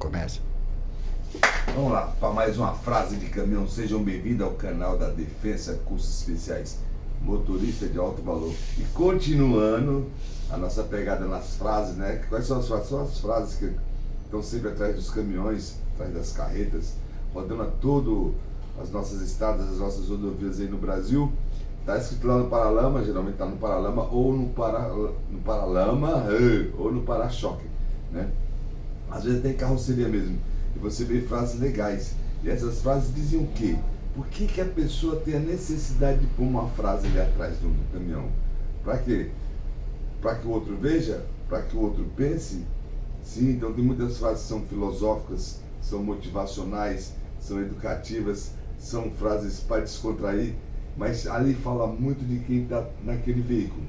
começa. Vamos lá, para mais uma frase de caminhão. Sejam bem-vindos ao canal da Defensa Cursos Especiais, motorista de alto valor. E continuando a nossa pegada nas frases, né? Quais são as frases? São as frases que estão sempre atrás dos caminhões, atrás das carretas, rodando a todo as nossas estradas, as nossas rodovias aí no Brasil. Está escrito lá no paralama, geralmente está no paralama ou no paralama ou no para-choque, né? Às vezes tem carroceria mesmo, e você vê frases legais, e essas frases dizem o quê? Por que a pessoa tem a necessidade de pôr uma frase ali atrás do caminhão? Para quê? Para que o outro veja? Para que o outro pense? Sim, então tem muitas frases que são filosóficas, são motivacionais, são educativas, são frases para descontrair, mas ali fala muito de quem está naquele veículo,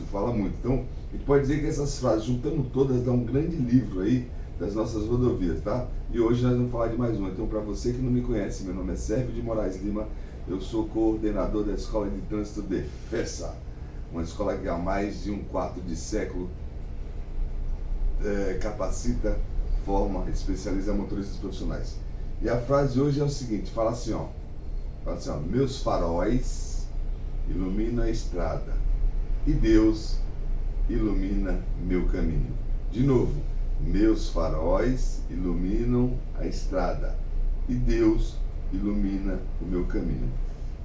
fala muito. Então, a gente pode dizer que essas frases, juntando todas, dá um grande livro aí das nossas rodovias, tá? E hoje nós vamos falar de mais uma. Então, para você que não me conhece, meu nome é Sérgio de Moraes Lima, eu sou coordenador da Escola de Trânsito Defensa, uma escola que há mais de um quarto de século capacita, forma, especializa motoristas profissionais. E a frase de hoje é o seguinte, fala assim, ó, meus faróis iluminam a estrada e Deus ilumina meu caminho. De novo, meus faróis iluminam a estrada e Deus ilumina o meu caminho.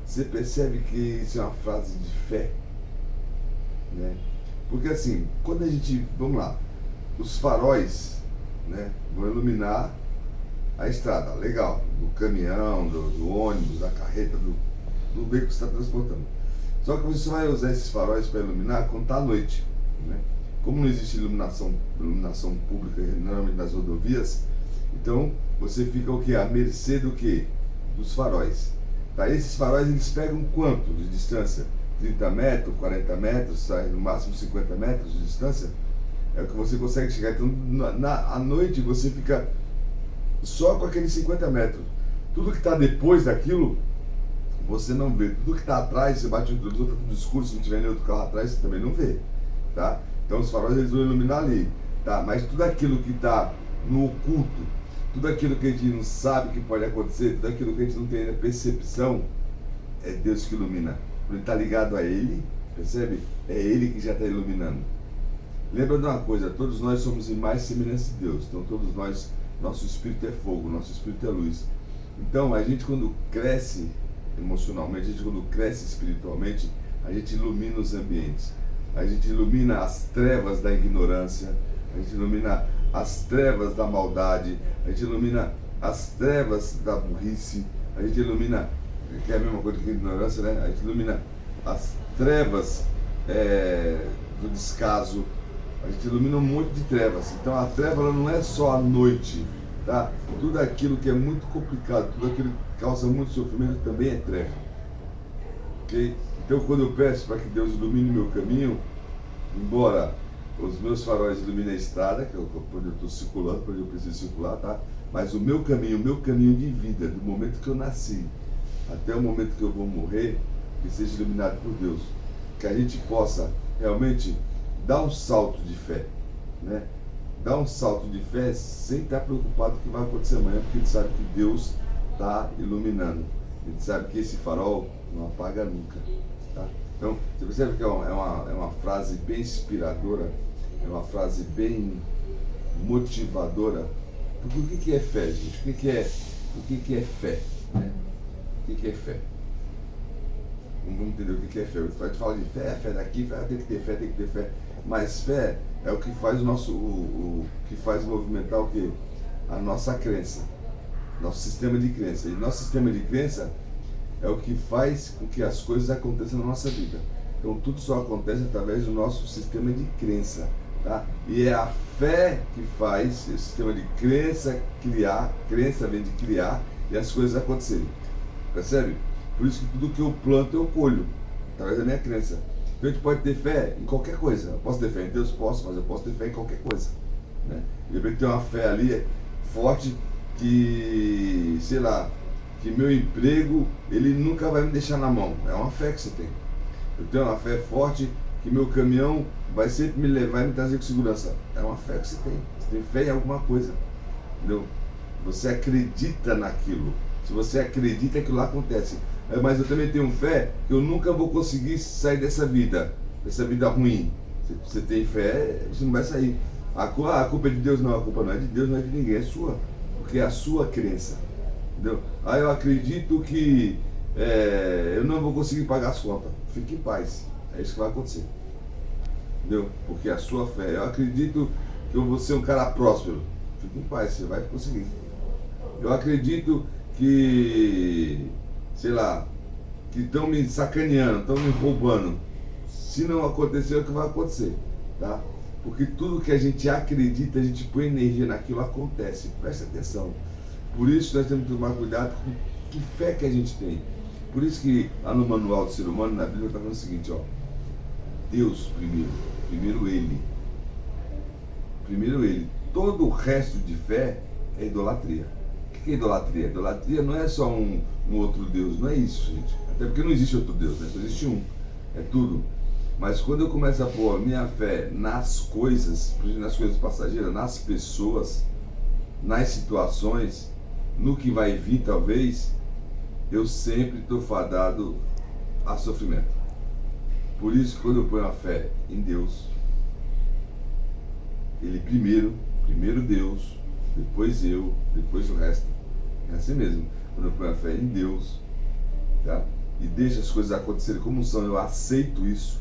Você percebe que isso é uma frase de fé, né? Porque assim, quando a gente, vamos lá, os faróis, né, vão iluminar a estrada, legal, do caminhão, do ônibus, da carreta, do veículo que você está transportando. Só que você só vai usar esses faróis para iluminar quando está à noite, né? Como não existe iluminação pública normalmente nas rodovias, então você fica o quê? À mercê do quê? Dos faróis. Tá? Esses faróis eles pegam quanto de distância? 30 metros, 40 metros, no máximo 50 metros de distância? É o que você consegue chegar. Então à noite você fica só com aqueles 50 metros. Tudo que está depois daquilo você não vê. Tudo que está atrás, você bate o introdutor, está tudo escuro, se não tiver nem outro carro atrás, você também não vê. Tá? Então os faróis eles vão iluminar ali, tá? Mas tudo aquilo que está no oculto, tudo aquilo que a gente não sabe que pode acontecer, tudo aquilo que a gente não tem a percepção, é Deus que ilumina. Quando ele está ligado a Ele, percebe? É Ele que já está iluminando. Lembra de uma coisa, todos nós somos imagem e semelhança de Deus, então todos nós, nosso espírito é fogo, nosso espírito é luz. Então a gente quando cresce emocionalmente, a gente quando cresce espiritualmente, a gente ilumina os ambientes. A gente ilumina as trevas da ignorância, a gente ilumina as trevas da maldade, a gente ilumina as trevas da burrice, a gente ilumina, que é a mesma coisa que a ignorância, né? A gente ilumina as trevas do descaso, a gente ilumina um monte de trevas. Então a treva ela não é só a noite, tá? Tudo aquilo que é muito complicado, tudo aquilo que causa muito sofrimento também é treva. Ok? Então quando eu peço para que Deus ilumine meu caminho, embora os meus faróis iluminem a estrada, que é onde eu estou circulando, onde eu preciso circular, tá? Mas o meu caminho de vida, do momento que eu nasci até o momento que eu vou morrer, que seja iluminado por Deus. Que a gente possa realmente dar um salto de fé, né? Dar um salto de fé sem estar preocupado com o que vai acontecer amanhã, porque a gente sabe que Deus está iluminando. A gente sabe que esse farol não apaga nunca. Tá? Então, você percebe que é uma frase bem inspiradora, é uma frase bem motivadora. Porque o que é fé, gente? O que é fé? Né? O que é fé? Vamos entender o que é fé. A gente fala de fé daqui, tem que ter fé. Mas fé é o que faz o que faz movimentar o quê? A nossa crença, nosso sistema de crença. E nosso sistema de crença é o que faz com que as coisas aconteçam na nossa vida. Então tudo só acontece através do nosso sistema de crença, tá? E é a fé que faz esse sistema de crença vem de criar e as coisas acontecerem. Percebe? Por isso que tudo que eu planto eu colho, através da minha crença. Então a gente pode ter fé em qualquer coisa. Eu posso ter fé em Deus? Posso, mas eu posso ter fé em qualquer coisa, né? De repente tem uma fé ali forte que, sei lá, que meu emprego, ele nunca vai me deixar na mão. É uma fé que você tem. Eu tenho uma fé forte que meu caminhão vai sempre me levar e me trazer com segurança. É uma fé que você tem. Você tem fé em alguma coisa. entendeu? Você acredita naquilo. Se você acredita, aquilo lá acontece. Mas eu também tenho fé que eu nunca vou conseguir sair dessa vida ruim. Você tem fé, você não vai sair. A culpa é de Deus? Não, a culpa não é de Deus, não é de ninguém, é sua. Porque é a sua crença. Entendeu? Eu acredito que eu não vou conseguir pagar as contas. Fique em paz. É isso que vai acontecer. Entendeu? Porque é a sua fé. Eu acredito que eu vou ser um cara próspero. Fique em paz, você vai conseguir. Eu acredito que, sei lá, que estão me sacaneando, estão me roubando. Se não acontecer, é o que vai acontecer, tá? Porque tudo que a gente acredita, a gente põe energia naquilo, acontece. Presta atenção. Por isso nós temos que tomar cuidado com que fé que a gente tem. Por isso que lá no manual do ser humano, na Bíblia, está falando o seguinte, ó. Deus primeiro. Primeiro Ele. Primeiro Ele. Todo o resto de fé é idolatria. O que é idolatria? Idolatria não é só um outro Deus, não é isso, gente. Até porque não existe outro Deus, né? Só existe um. É tudo. Mas quando eu começo a pôr a minha fé nas coisas passageiras, nas pessoas, nas situações, no que vai vir talvez, eu sempre estou fadado a sofrimento. Por isso, quando eu ponho a fé em Deus, Ele primeiro Deus, depois eu, depois o resto. É assim mesmo. Quando eu ponho a fé em Deus, tá? E deixo as coisas acontecerem como são, eu aceito isso.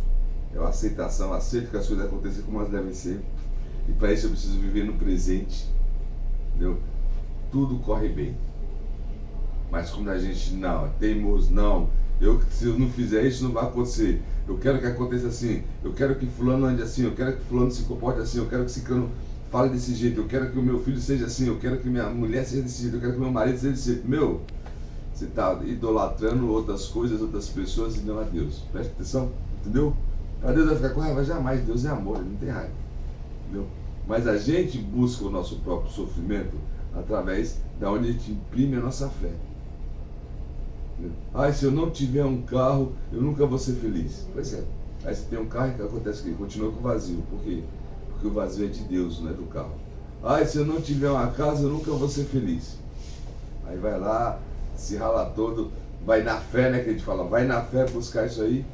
É uma aceitação, aceito que as coisas aconteçam como elas devem ser. E para isso eu preciso viver no presente. Entendeu? Tudo corre bem. Mas quando a gente não, é teimoso, não. Se eu não fizer isso, não vai acontecer. Eu quero que aconteça assim. Eu quero que fulano ande assim. Eu quero que fulano se comporte assim. Eu quero que ciclano fale desse jeito. Eu quero que o meu filho seja assim. Eu quero que minha mulher seja desse jeito. Eu quero que meu marido seja desse jeito. Meu, você está idolatrando outras coisas, outras pessoas e não a Deus. Presta atenção, entendeu? A Deus vai ficar com raiva? Jamais. Deus é amor, Ele não tem raiva. Entendeu? Mas a gente busca o nosso próprio sofrimento através da onde a gente imprime a nossa fé. Se eu não tiver um carro, eu nunca vou ser feliz. Pois é. Aí você tem um carro e o que acontece aqui? Continua com o vazio. Por quê? Porque o vazio é de Deus, não é do carro. Se eu não tiver uma casa, eu nunca vou ser feliz. Aí vai lá, se rala todo, vai na fé, né? Que a gente fala, vai na fé buscar isso aí.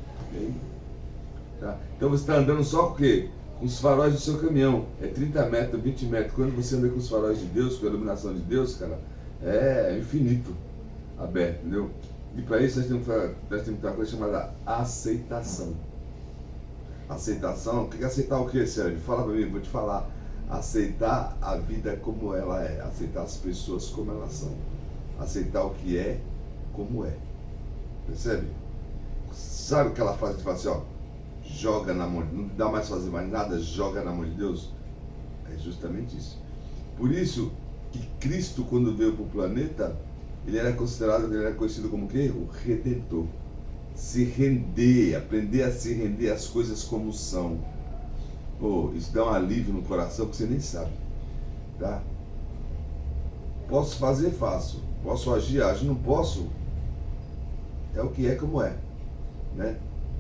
Tá? Então você está andando só com o quê? Com os faróis do seu caminhão. É 30 metros, 20 metros. Quando você anda com os faróis de Deus, com a iluminação de Deus, cara, é infinito aberto, entendeu? E para isso nós temos que ter uma coisa chamada aceitação. Aceitação? Tem que aceitar o que, Sérgio? Fala para mim, vou te falar. Aceitar a vida como ela é. Aceitar as pessoas como elas são. Aceitar o que é como é. Percebe? Sabe aquela frase que fala assim, ó, joga na mão, não dá mais fazer mais nada, joga na mão de Deus? É justamente isso. Por isso que Cristo, quando veio para o planeta, ele era conhecido como o quê? O Redentor. Se render, aprender a se render às coisas como são. Isso dá um alívio no coração que você nem sabe. Tá? Posso fazer, faço. Posso agir, ajo. Não posso. É o que é como é. Né?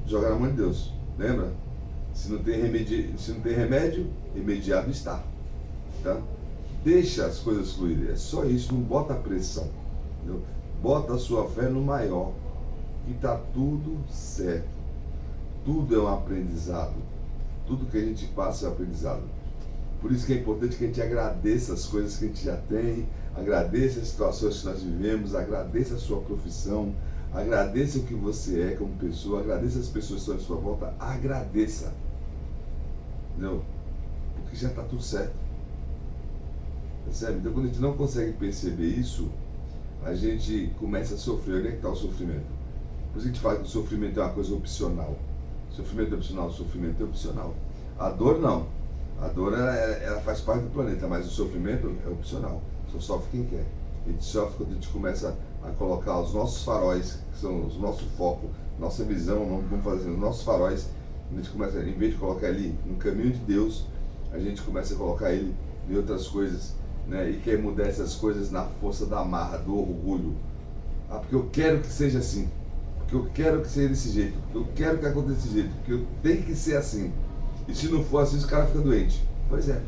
Joga na mão de Deus. Lembra? Se não tem remédio, remediado está. Tá? Deixa as coisas fluírem. É só isso, não bota pressão. Entendeu? Bota a sua fé no maior. Que está tudo certo. Tudo é um aprendizado. Tudo que a gente passa é um aprendizado. Por isso que é importante que a gente agradeça as coisas que a gente já tem, agradeça as situações que nós vivemos, agradeça a sua profissão, agradeça o que você é como pessoa, agradeça as pessoas que estão à sua volta, agradeça. Entendeu? Porque já está tudo certo. Percebe? Então quando a gente não consegue perceber isso, a gente começa a sofrer. Onde é que está o sofrimento? Por isso a gente fala que o sofrimento é uma coisa opcional. Sofrimento é opcional, sofrimento é opcional. A dor não. A dor ela faz parte do planeta, mas o sofrimento é opcional. Só sofre quem quer. A gente sofre quando a gente começa a colocar os nossos faróis, que são o nosso foco, nossa visão, vamos fazer os nossos faróis. A gente começa, em vez de colocar ele no caminho de Deus, a gente começa a colocar ele em outras coisas, né? E quer mudar essas coisas na força da marra, do orgulho. Porque eu quero que seja assim. Porque eu quero que seja desse jeito, porque eu quero que aconteça desse jeito, porque eu tenho que ser assim. E se não for assim, os caras ficam doentes. Pois é.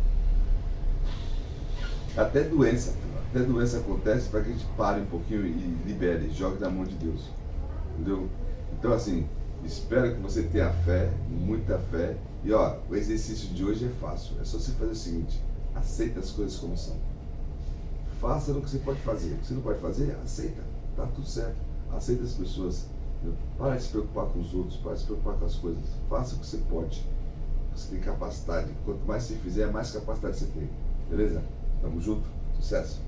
Até doença, até doença acontece para que a gente pare um pouquinho e libere, jogue na mão de Deus. Entendeu? Então assim, espero que você tenha fé, muita fé. E ó, o exercício de hoje é fácil. É só você fazer o seguinte: aceita as coisas como são. Faça o que você pode fazer. O que você não pode fazer, aceita. Tá tudo certo. Aceita as pessoas. Para de se preocupar com os outros, para de se preocupar com as coisas. Faça o que você pode. Você tem capacidade. Quanto mais você fizer, mais capacidade você tem. Beleza? Tamo junto. Sucesso.